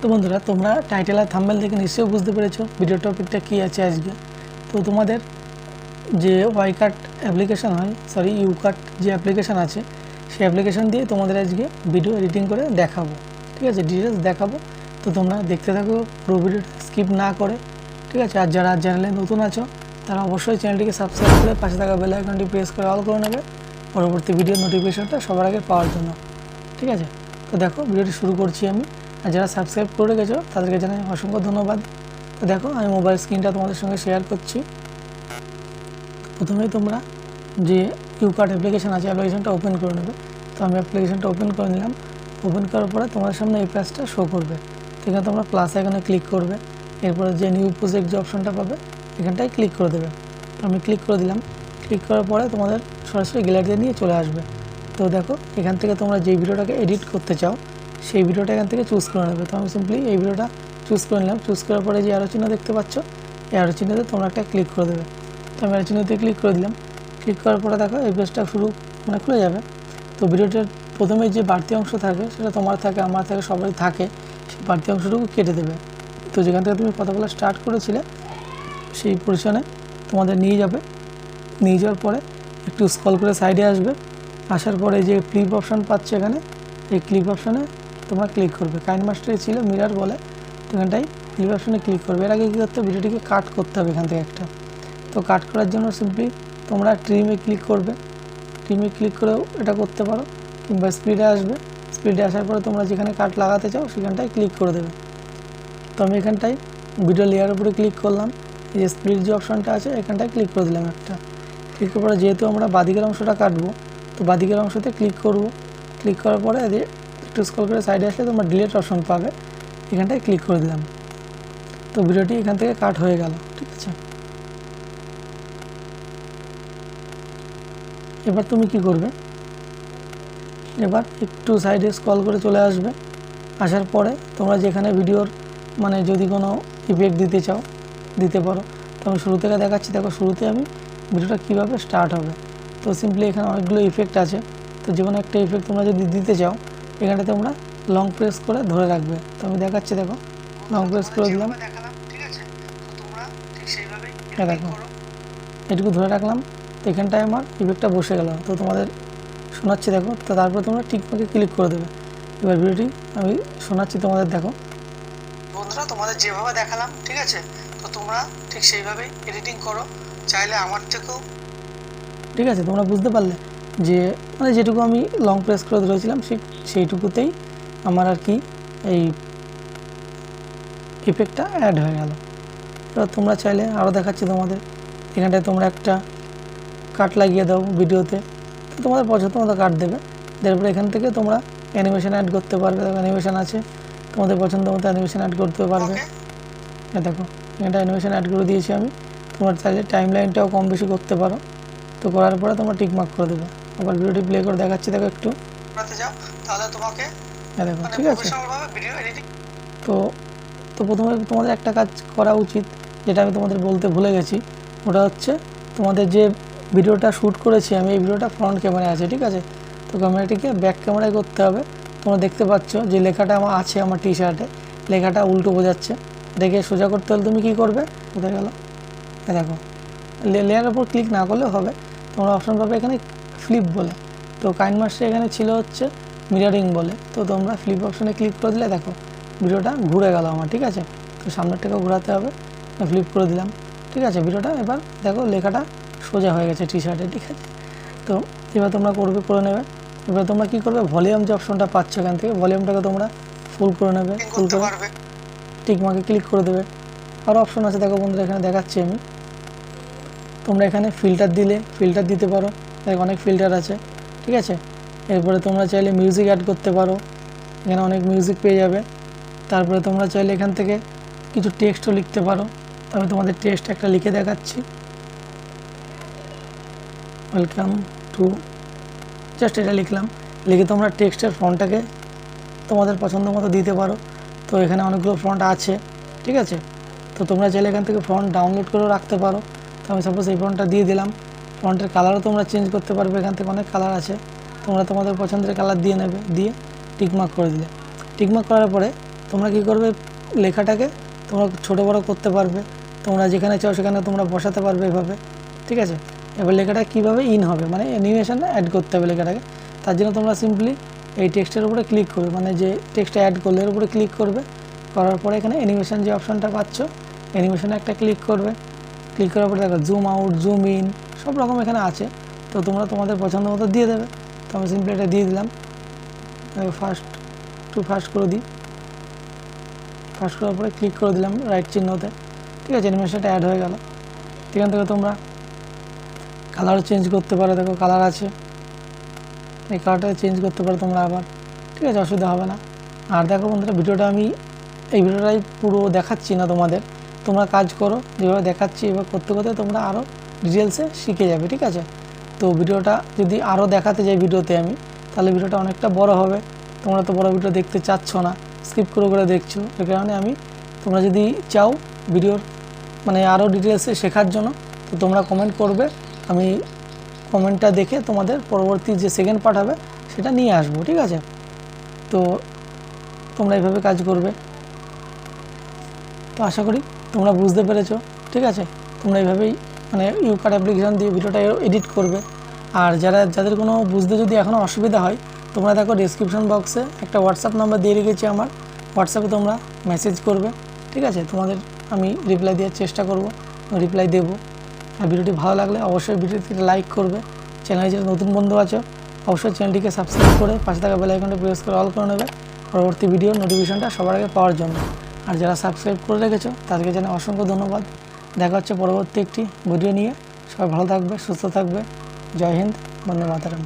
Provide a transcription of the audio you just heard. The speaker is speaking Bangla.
তো বন্ধুরা তোমরা টাইটেল আর থাম্বনেল দেখে নিশ্চয়ই বুঝতে পেরেছো ভিডিও টপিকটা কী আছে আজকে। তো তোমাদের যে ওয়াইকাট অ্যাপ্লিকেশন হয় ইউকাট যে অ্যাপ্লিকেশন আছে সেই অ্যাপ্লিকেশন দিয়ে তোমাদের আজকে ভিডিও এডিটিং করে দেখাবো, ঠিক আছে, ডিটেলস দেখাবো। তো তোমরা দেখতে থাকো পুরো ভিডিওটা স্কিপ না করে, ঠিক আছে। আর যারা চ্যানেলে নতুন আছো তারা অবশ্যই চ্যানেলটিকে সাবস্ক্রাইব করে পাশে থাকা বেল আইকনটি প্রেস করে অল করে নেবে পরবর্তী ভিডিও নোটিফিকেশনটা সবার আগে পাওয়ার জন্য, ঠিক আছে। তো দেখো ভিডিওটি শুরু করছি আমি। আর যারা সাবস্ক্রাইব করে রেখেছো তাদেরকে জানাই অসংখ্য ধন্যবাদ। তো দেখো আমি মোবাইল স্ক্রিনটা তোমাদের সঙ্গে শেয়ার করছি। প্রথমেই তোমরা যে ইউকাট অ্যাপ্লিকেশন আছে অ্যাপ্লিকেশনটা ওপেন করে নেবে। তো আমি অ্যাপ্লিকেশনটা ওপেন করে নিলাম। ওপেন করার পরে তোমাদের সামনে এই পেজটা শো করবে। এখানে তোমরা প্লাস আইকনে ক্লিক করবে, এরপরে যে নিউ প্রজেক্ট যে অপশনটা পাবে এখানটায় ক্লিক করে দেবে। তো আমি ক্লিক করে দিলাম। ক্লিক করার পরে তোমাদের সরাসরি গ্যালারিতে নিয়ে চলে আসবে। তো দেখো এখান থেকে তোমরা যে ভিডিওটাকে এডিট করতে চাও সেই ভিডিওটা এখান থেকে চুজ করে নেবে। তো আমি সিম্পলি এই ভিডিওটা চুজ করে নিলাম। চুজ করার পরে যে অ্যারো চিহ্ন দেখতে পাচ্ছ এই অ্যারো চিহ্নতে তোমরা একটা ক্লিক করে দেবে। তো আমি অ্যারো চিহ্নতে ক্লিক করে দিলাম। ক্লিক করার পরে দেখো এই পেজটা খুলে যাবে। তো ভিডিওটার প্রথমে যে বাড়তি অংশ থাকে সেটা তোমার থাকে, আমার থাকে, সবারই থাকে, সেই বাড়তি অংশটুকু কেটে দেবে। তো যেখান থেকে তুমি কথা বলা স্টার্ট করেছিলে সেই পজিশনে তোমাদের নিয়ে যাবে। নিয়ে যাওয়ার পরে একটু স্ক্রল করে সাইডে আসবে। আসার পরে যে ক্লিপ অপশান পাচ্ছে এখানে, এই ক্লিপ অপশানে তোমরা ক্লিক করবে। কাইনমাস্টারে ছিল মিরার বলে, তো এখানটাই ক্লিপ অপশানে ক্লিক করবে। এর আগে কী করতে হবে, ভিডিওটিকে কাট করতে হবে এখান থেকে একটা। তো কাট করার জন্য সিম্পলি তোমরা ট্রিমে ক্লিক করবে। ট্রিমে ক্লিক করেও এটা করতে পারো, কিংবা স্পিডে আসবে। স্পিডে আসার পরে তোমরা যেখানে কাট লাগাতে চাও সেখানটায় ক্লিক করে দেবে। তো আমি এখানটায় ভিডিও লেয়ারের উপরে ক্লিক করলাম। এই যে স্প্লিট যে অপশানটা আছে এখানটায় ক্লিক করে দিলাম একটা। ক্লিক করার পরে যেহেতু আমরা বাদিকের অংশটা কাটবো তো বাদিকের অংশতে ক্লিক করব। ক্লিক করার পরে একটু স্ক্রল করে সাইডে আসলে তোমরা ডিলিট অপশন পাবে, এখানটায় ক্লিক করে দিলাম। তো ভিডিওটি এখান থেকে কাট হয়ে গেল, ঠিক আছে। এবার তুমি কি করবে, এবার একটু সাইডে স্ক্রল করে চলে আসবে। আসার পরে তোমরা যেখানে ভিডিওর যদি কোনো ইফেক্ট দিতে চাও দিতে পারো। তো আমি শুরু থেকে দেখাচ্ছি। দেখো শুরুতে আমি ভিডিওটা কীভাবে স্টার্ট হবে। তো সিম্পলি এখানে অনেকগুলো ইফেক্ট আছে। তো যে কোনো একটা ইফেক্ট তোমরা যদি দিতে চাও এখানে তোমরা লং প্রেস করে ধরে রাখবে। তো আমি দেখাচ্ছি, দেখো লং প্রেস করে দিলাম, ঠিক আছে। তো তোমরা ঠিক সেইভাবেই দেখো এটুকু ধরে রাখলাম। তো এখানটায় আমার ইফেক্টটা বসে গেল। তো তোমাদের শোনাচ্ছি, দেখো। তো তারপরে তোমরা টিকমার্কে ক্লিক করে দেবে। এবার ভিডিওটি আমি শোনাচ্ছি তোমাদের, দেখো বন্ধুরা তোমাদের যেভাবে দেখালাম, ঠিক আছে। তো তোমরা ঠিক সেইভাবেই এডিটিং করো, চাইলে আমার থেকেও, ঠিক আছে। তোমরা বুঝতে পারলে যে যেটুকু আমি লং প্রেস করে ধরেছিলাম সেইটুকুতেই আমার আর কি এই ইফেক্টটা অ্যাড হয়ে গেল। এবার তোমরা চাইলে আরও দেখাচ্ছি তোমাদের, এখানটায় তোমরা একটা কাট লাগিয়ে দাও ভিডিওতে। তো তোমাদের পছন্দ মতো কাট দেবে। তারপরে এখান থেকে তোমরা অ্যানিমেশন অ্যাড করতে পারবে। অ্যানিমেশন আছে, তোমাদের পছন্দ মতো অ্যানিমেশন অ্যাড করতে পারবে। দেখো এটা অ্যানিমেশন অ্যাড করে দিয়েছি আমি। তোমরা চাইলে টাইম লাইনটাও কম বেশি করতে পারো। তো করার পরে তোমরা টিকমার্ক করে দেবে। আবার ভিডিওটি প্লে করে দেখাচ্ছি, দেখো একটু যাও তাহলে তোমাকে দেখো, ঠিক আছে। তো তো প্রথমে তোমাদের একটা কাজ করা উচিত, যেটা আমি তোমাদের বলতে ভুলে গেছি। ওটা হচ্ছে তোমাদের যে ভিডিওটা শ্যুট করেছি আমি, এই ভিডিওটা ফ্রন্ট ক্যামেরায় আছে, ঠিক আছে। তো ক্যামেরাটিকে ব্যাক ক্যামেরায় করতে হবে। তোমরা দেখতে পাচ্ছ যে লেখাটা আমার আছে আমার টি শার্টে, লেখাটা উল্টো বোঝাচ্ছে। দেখে সোজা করতে হলে তুমি কী করবে, কোথায় গেল, দেখো লেয়ারের উপর ক্লিক না করলেও হবে। তোমরা অপশন পাবে এখানে ফ্লিপ বলে। তো কাইনমাস্টার এখানে ছিল হচ্ছে মিরারিং বলে। তো তোমরা ফ্লিপ অপশনে ক্লিক করে দিলে দেখো ভিডিওটা ঘুরে গেল আমার, ঠিক আছে। তো সামনেরটাকেও ঘোরাতে হবে, ফ্লিপ করে দিলাম, ঠিক আছে। ভিডিওটা এবার দেখো লেখাটা সোজা হয়ে গেছে টি শার্টে, ঠিক আছে। তো এবার তোমরা করে নেবে। এবার তোমরা কী করবে, ভলিউম যে অপশনটা পাচ্ছ এখান থেকে ভলিউমটাকে তোমরা ফুল করে নেবে। ফুল করে টিকমার্কে ক্লিক করে দেবে। আরও অপশন আছে, দেখো বন্ধুরা এখানে দেখাচ্ছি আমি। তোমরা এখানে ফিল্টার দিলে ফিল্টার দিতে পারো, অনেক ফিল্টার আছে, ঠিক আছে। এরপরে তোমরা চাইলে মিউজিক অ্যাড করতে পারো, এখানে অনেক মিউজিক পেয়ে যাবে। তারপরে তোমরা চাইলে এখান থেকে কিছু টেক্সটও লিখতে পারো। আমি তোমাদের টেক্সট একটা লিখে দেখাচ্ছি, ওয়েলকাম টু, জাস্ট এটা লিখলাম। লিখে তোমরা টেক্সটের ফন্টটাকে তোমাদের পছন্দ মতো দিতে পারো। তো এখানে অনেকগুলো ফন্ট আছে, ঠিক আছে। তো তোমরা চাইলে এখান থেকে ফন্ট ডাউনলোড করেও রাখতে পারো। তো আমি সাপোজ এই ফন্টটা দিয়ে দিলাম। ফন্টের কালারও তোমরা চেঞ্জ করতে পারবে, এখান থেকে অনেক কালার আছে। তোমরা তোমাদের পছন্দের কালার দিয়ে নেবে, দিয়ে টিকমার্ক করে দিলে। টিকমার্ক করার পরে তোমরা কি করবে, লেখাটাকে তোমরা ছোটো বড়ো করতে পারবে, তোমরা যেখানে চাও সেখানে তোমরা বসাতে পারবে এভাবে, ঠিক আছে। এবার লেখাটা কীভাবে ইন হবে, মানে অ্যানিমেশানটা অ্যাড করতে হবে লেখাটাকে। তার জন্য তোমরা সিম্পলি এই টেক্সটের উপরে ক্লিক করবে, মানে যে টেক্সটটা অ্যাড করলে এর উপরে ক্লিক করবে, করার পরে এখানে অ্যানিমেশান যে অপশানটা পাচ্ছ, অ্যানিমেশানে একটা ক্লিক করবে। ক্লিক করার পরে দেখো জুম আউট, জুম ইন সব রকম এখানে আছে। তো তোমরা তোমাদের পছন্দ মতো দিয়ে দেবে। তো আমি সিম্পলি এটা দিয়ে দিলাম, ফার্স্ট করে দিই। ফার্স্ট করার পরে ক্লিক করে দিলাম রাইট চিহ্নতে, ঠিক আছে। অ্যানিমেশনটা অ্যাড হয়ে গেল। এখান থেকে তোমরা কালার চেঞ্জ করতে পারো, দেখো কালার আছে, এই কালারটা চেঞ্জ করতে পারো তোমরা আবার, ঠিক আছে, অসুবিধা হবে না। আর দেখো বন্ধুরা, এই ভিডিওটাই পুরো দেখাচ্ছি না তোমাদের, তোমরা কাজ করো যেভাবে দেখাচ্ছি, এবার করতে করতে তোমরা আরও ডিটেলসে শিখে যাবে, ঠিক আছে। তো ভিডিওটা যদি আরও দেখাতে যাই ভিডিওতে আমি, তাহলে ভিডিওটা অনেকটা বড় হবে। তোমরা তো বড় ভিডিও দেখতে চাচ্ছ না, স্কিপ করে দেখছো। এর কারণে তোমরা যদি চাও ভিডিওর মানে আরও ডিটেলসে শেখার জন্য, তো তোমরা কমেন্ট করবে, আমি কমেন্টটা দেখে তোমাদের পরবর্তী যে সেকেন্ড পার্ট হবে সেটা নিয়ে আসবো, ঠিক আছে। তো তোমরা এইভাবে কাজ করবে। তো আশা করি তোমরা বুঝতে পেরেছো, ঠিক আছে। তোমরা এইভাবেই মানে ইউকাট অ্যাপ্লিকেশান দিয়ে ভিডিওটা এডিট করবে। আর যাদের কোনো বুঝতে যদি এখনও অসুবিধা হয়, তোমরা দেখো ডেসক্রিপশন বক্সে একটা হোয়াটসঅ্যাপ নাম্বার দিয়ে রেখেছি আমার, হোয়াটসঅ্যাপে তোমরা মেসেজ করবে, ঠিক আছে। তোমাদের আমি রিপ্লাই দেওয়ার চেষ্টা করব, রিপ্লাই দেবো। আর ভিডিওটি ভালো লাগলে অবশ্যই ভিডিওটিতে লাইক করবে। চ্যানেলে যারা নতুন বন্ধু আছো, অবশ্যই চ্যানেলটিকে সাবস্ক্রাইব করে পাশে থাকা বেল আইকনটা প্রেস করে অল করে নেবে পরবর্তী ভিডিওর নোটিফিকেশনটা সবার আগে পাওয়ার জন্য। আর যারা সাবস্ক্রাইব করে রেখেছো তাদেরকে জানাই অসংখ্য ধন্যবাদ। দেখা হচ্ছে পরবর্তী একটি ভিডিও নিয়ে। সবাই ভালো থাকবে, সুস্থ থাকবে। জয় হিন্দ, বন্দে মাতরম।